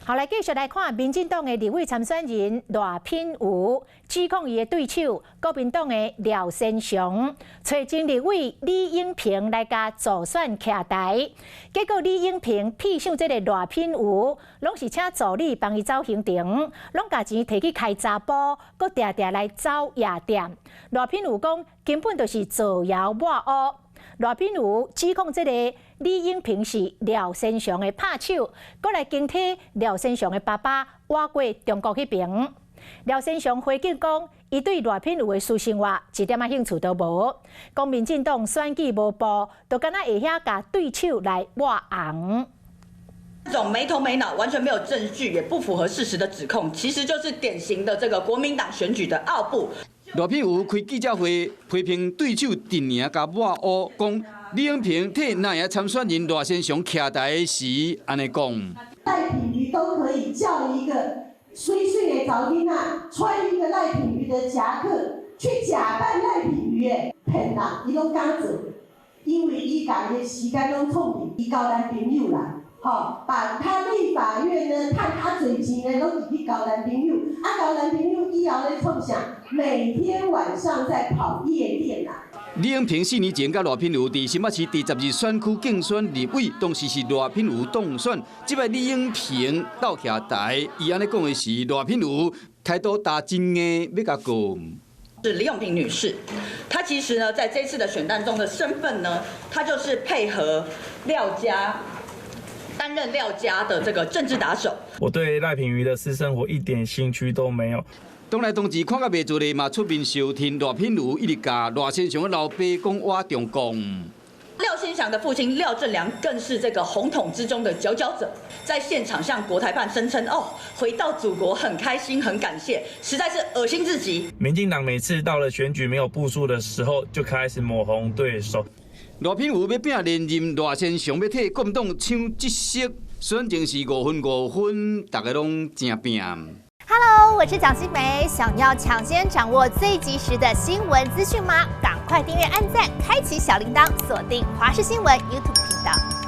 好，来继续来看民进党的立委参选人赖品妤指控伊的对手国民党的廖先祥，找前立委李永平来甲助选徛台。结果李永平屁想这个赖品妤，拢是请助理帮伊走行程，拢甲钱摕去开查甫，搁定定来走夜店。赖品妤讲根本就是造谣抹黑。赖品妤指控这个李永平是廖先祥的拍手，搁来更替廖先祥的爸爸挖过中国迄边。廖先祥回敬讲，伊对赖品妤的私生活一点仔兴趣都无，讲民进党选举无步，就敢若会遐甲对手来抹红。这种没头没脑、完全没有证据、也不符合事实的指控，其实就是典型的这个国民党选举的奥步。赖品妤开记者会批评对手陈颖甲抹黑，讲李永平替那个参选人赖先祥徛台时，安尼讲。赖品妤都可以叫一个水水的查囡仔穿一个赖品妤的夹克，去假扮赖品妤的骗人，伊拢敢做，因为伊家的时间拢创伊交男朋友啦。 把他立法院呢，趁他嘴钱呢，拢去交男朋友，交男朋友以后咧创啥？每天晚上在跑夜店啦。李永平4年前甲赖品妤伫新北市第12选区竞选立委，当时是赖品妤当选，即摆李永平斗徛台，伊安尼讲的是赖品妤开刀打真的要甲告。 是李永平女士，她其实呢，在这次的选战中的身份呢，她就是配合廖家。 担任廖家的这个政治打手，我对赖品妤的私生活一点兴趣都没有。当来同志看甲袂做咧嘛，出面收听赖品妤一直甲赖先祥的老爸讲话中共。廖先祥的父亲廖正良更是这个红统之中的佼佼者，在现场向国台办声称：“哦，回到祖国很开心，很感谢，实在是恶心至极。”民进党每次到了选举没有步数的时候，就开始抹红对手。 赖品妤要拼连任，赖先祥要替国民党抢一席，选情是5分5分，大家拢正拼。Hello， 我是蒋欣梅，想要抢先掌握最及时的新闻资讯吗？赶快订阅、按赞、开启小铃铛，锁定华视新闻 YouTube 频道。